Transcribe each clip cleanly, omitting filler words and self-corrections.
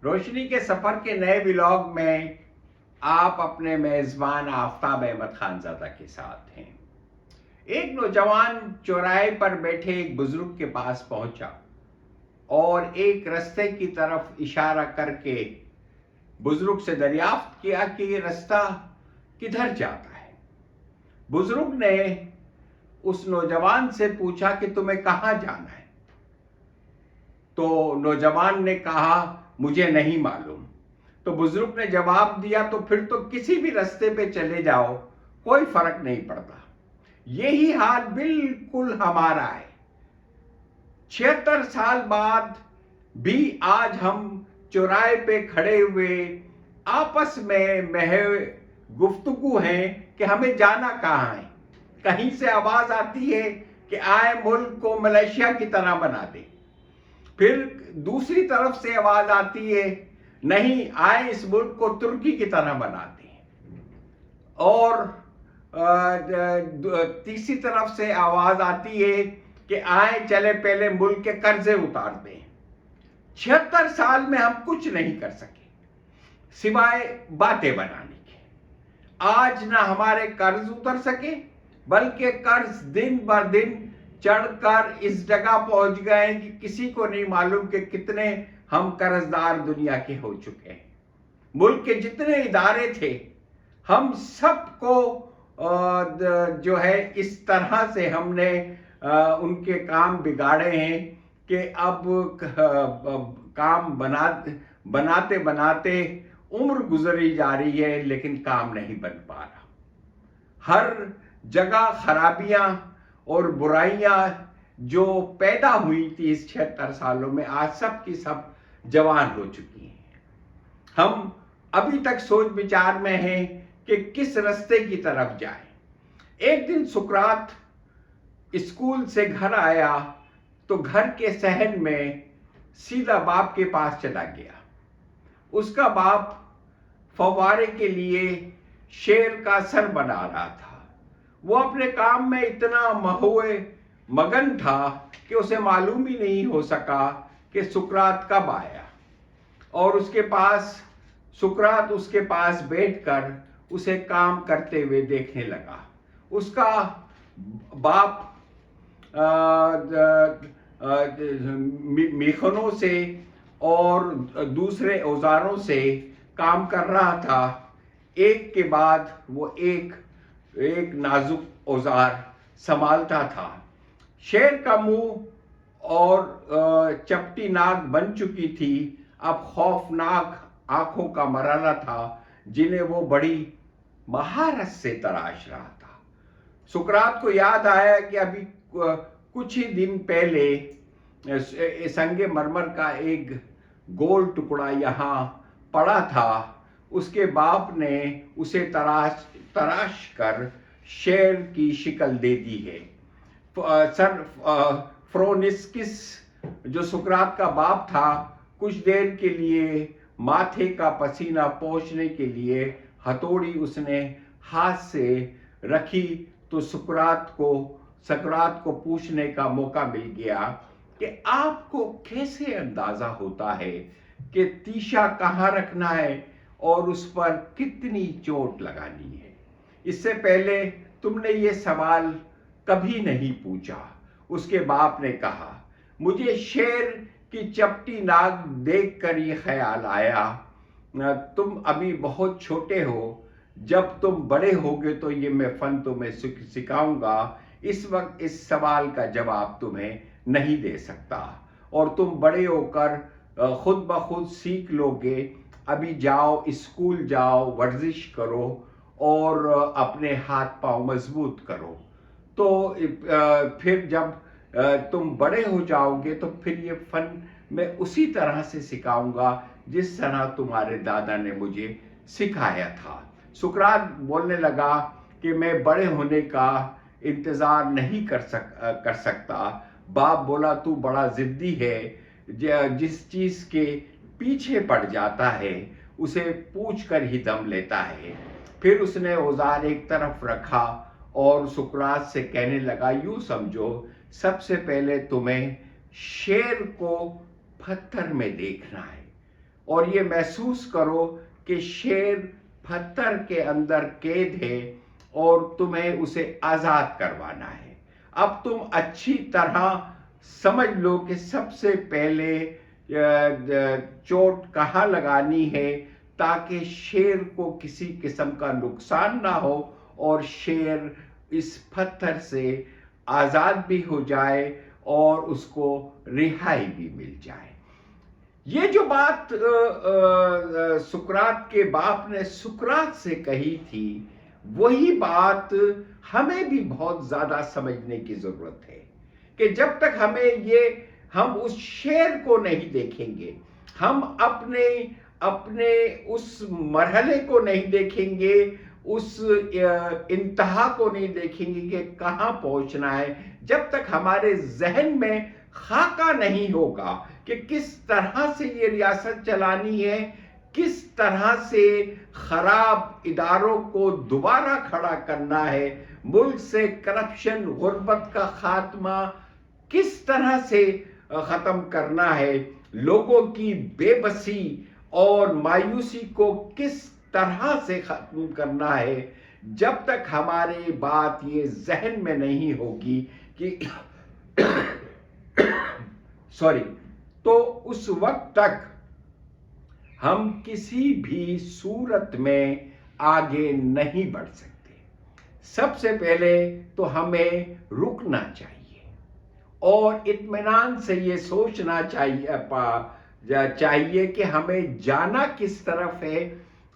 روشنی کے سفر کے نئے ولاگ میں آپ اپنے میزبان آفتاب احمد خان زادہ کے ساتھ ہیں۔ ایک نوجوان چوراہے پر بیٹھے ایک بزرگ کے پاس پہنچا اور ایک رستے کی طرف اشارہ کر کے بزرگ سے دریافت کیا کہ یہ رستہ کدھر جاتا ہے۔ بزرگ نے اس نوجوان سے پوچھا کہ تمہیں کہاں جانا ہے؟ تو نوجوان نے کہا مجھے نہیں معلوم۔ تو بزرگ نے جواب دیا تو پھر تو کسی بھی رستے پہ چلے جاؤ، کوئی فرق نہیں پڑتا۔ یہی حال بالکل ہمارا ہے۔ 76 سال بعد بھی آج ہم چوراہے پہ کھڑے ہوئے آپس میں گفتگو ہیں کہ ہمیں جانا کہاں ہے۔ کہیں سے آواز آتی ہے کہ آئے ملک کو ملیشیا کی طرح بنا دے، پھر دوسری طرف سے آواز آتی ہے نہیں، آئے اس ملک کو ترکی کی طرح بناتے ہیں، اور تیسری طرف سے آواز آتی ہے کہ آئے چلے پہلے ملک کے قرضے اتارتے ہیں۔ 76 سال میں ہم کچھ نہیں کر سکے سوائے باتیں بنانے کے۔ آج نہ ہمارے قرض اتر سکے بلکہ قرض دن بر دن چڑھ کر اس جگہ پہنچ گئے کہ کسی کو نہیں معلوم کہ کتنے ہم قرض دار دنیا کے ہو چکے ہیں۔ ملک کے جتنے ادارے تھے ہم سب کو جو ہے اس طرح سے ہم نے ان کے کام بگاڑے ہیں کہ اب کام بناتے بناتے عمر گزری جا رہی ہے لیکن کام نہیں بن پا رہا۔ ہر جگہ خرابیاں اور برائیاں جو پیدا ہوئی تھی اس 76 سالوں میں آج سب کی سب جوان ہو چکی ہیں۔ ہم ابھی تک سوچ بچار میں ہیں کہ کس رستے کی طرف جائیں۔ ایک دن سقراط اسکول سے گھر آیا تو گھر کے صحن میں سیدھا باپ کے پاس چلا گیا۔ اس کا باپ فوارے کے لیے شیر کا سر بنا رہا تھا۔ وہ اپنے کام میں اتنا مگن تھا کہ اسے معلوم ہی نہیں ہو سکا کہ سقراط کب آیا، اور سقراط اس کے پاس بیٹھ کر اسے کام کرتے ہوئے دیکھنے لگا۔ اس کا باپ میخنوں سے اور دوسرے اوزاروں سے کام کر رہا تھا۔ ایک کے بعد وہ ایک نازک اوزار سنبھالتا تھا۔ شیر کا منہ اور چپٹی ناک بن چکی تھی، اب خوفناک آنکھوں کا مرحلہ تھا جنہیں وہ بڑی مہارت سے تراش رہا تھا۔ سقراط کو یاد آیا کہ ابھی کچھ ہی دن پہلے سنگ مرمر کا ایک گول ٹکڑا یہاں پڑا تھا۔ اس کے باپ نے اسے تراش کر شیر کی شکل دے دی ہے۔ سر فرونسکس جو سقراط کا باپ تھا کچھ دیر کے لیے ماتھے کا پسینہ پوچھنے کے لیے ہتھوڑی اس نے ہاتھ سے رکھی تو سقراط کو پوچھنے کا موقع مل گیا کہ آپ کو کیسے اندازہ ہوتا ہے کہ تیشا کہاں رکھنا ہے اور اس پر کتنی چوٹ لگانی ہے؟ اس سے پہلے تم نے یہ سوال کبھی نہیں پوچھا۔ اس کے باپ نے کہا مجھے شیر کی چپٹی ناک دیکھ کر یہ خیال آیا، تم ابھی بہت چھوٹے ہو، جب تم بڑے ہوگے تو یہ میں فن تمہیں سکھاؤں گا۔ اس وقت اس سوال کا جواب تمہیں نہیں دے سکتا اور تم بڑے ہو کر خود بخود سیکھ لو گے۔ ابھی جاؤ، اسکول جاؤ، ورزش کرو اور اپنے ہاتھ پاؤں مضبوط کرو، تو پھر جب تم بڑے ہو جاؤ گے تو پھر یہ فن میں اسی طرح سے سکھاؤں گا جس طرح تمہارے دادا نے مجھے سکھایا تھا۔ سقراط بولنے لگا کہ میں بڑے ہونے کا انتظار نہیں کر سکتا۔ باپ بولا تو بڑا ضدی ہے، جس چیز کے پیچھے پڑ جاتا ہے اسے پوچھ کر ہی دم لیتا ہے۔ پھر اس نے اوزار ایک طرف رکھا اور سقراط سے کہنے لگا یوں سمجھو سب سے پہلے تمہیں شیر کو پتھر میں دیکھنا ہے، اور یہ محسوس کرو کہ شیر پتھر کے اندر قید ہے اور تمہیں اسے آزاد کروانا ہے۔ اب تم اچھی طرح سمجھ لو کہ سب سے پہلے چوٹ کہاں لگانی ہے تاکہ شیر کو کسی قسم کا نقصان نہ ہو اور شیر اس پتھر سے آزاد بھی ہو جائے اور اس کو رہائی بھی مل جائے۔ یہ جو بات سقراط کے باپ نے سقراط سے کہی تھی، وہی بات ہمیں بھی بہت زیادہ سمجھنے کی ضرورت ہے کہ جب تک ہم اس شیر کو نہیں دیکھیں گے، ہم اپنے اس مرحلے کو نہیں دیکھیں گے، اس انتہا کو نہیں دیکھیں گے کہ کہاں پہنچنا ہے، جب تک ہمارے ذہن میں خاکہ نہیں ہوگا کہ کس طرح سے یہ ریاست چلانی ہے، کس طرح سے خراب اداروں کو دوبارہ کھڑا کرنا ہے، ملک سے کرپشن، غربت کا خاتمہ کس طرح سے ختم کرنا ہے، لوگوں کی بے بسی اور مایوسی کو کس طرح سے ختم کرنا ہے، جب تک ہماری بات یہ ذہن میں نہیں ہوگی کہ تو اس وقت تک ہم کسی بھی صورت میں آگے نہیں بڑھ سکتے۔ سب سے پہلے تو ہمیں رکنا چاہیے اور اطمینان سے یہ سوچنا چاہیے کہ ہمیں جانا کس طرف ہے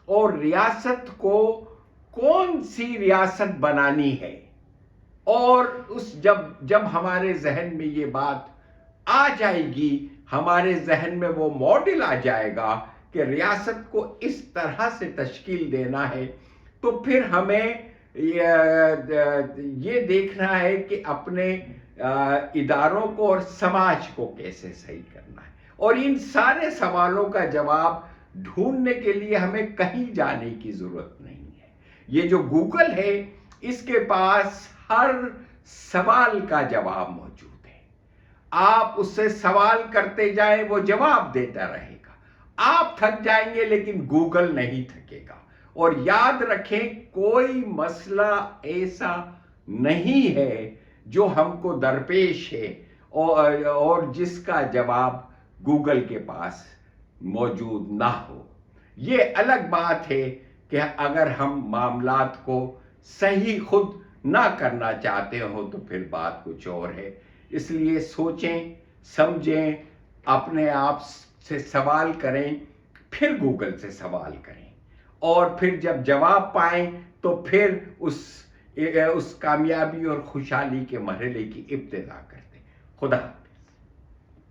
اور ریاست کو کون سی ریاست بنانی ہے۔ اور جب ہمارے ذہن میں یہ بات آ جائے گی، ہمارے ذہن میں وہ ماڈل آ جائے گا کہ ریاست کو اس طرح سے تشکیل دینا ہے، تو پھر ہمیں یہ دیکھنا ہے کہ اپنے اداروں کو اور سماج کو کیسے صحیح کرنا ہے، اور ان سارے سوالوں کا جواب ڈھونڈنے کے لیے ہمیں کہیں جانے کی ضرورت نہیں ہے۔ یہ جو گوگل ہے، اس کے پاس ہر سوال کا جواب موجود ہے۔ آپ اس سے سوال کرتے جائیں، وہ جواب دیتا رہے گا۔ آپ تھک جائیں گے لیکن گوگل نہیں تھکے گا۔ اور یاد رکھیں، کوئی مسئلہ ایسا نہیں ہے جو ہم کو درپیش ہے اور جس کا جواب گوگل کے پاس موجود نہ ہو۔ یہ الگ بات ہے کہ اگر ہم معاملات کو صحیح خود نہ کرنا چاہتے ہو تو پھر بات کچھ اور ہے۔ اس لیے سوچیں، سمجھیں، اپنے آپ سے سوال کریں، پھر گوگل سے سوال کریں، اور پھر جب جواب پائیں تو پھر اس کامیابی اور خوشحالی کے مرحلے کی ابتدا کرتے۔ خدا حافظ۔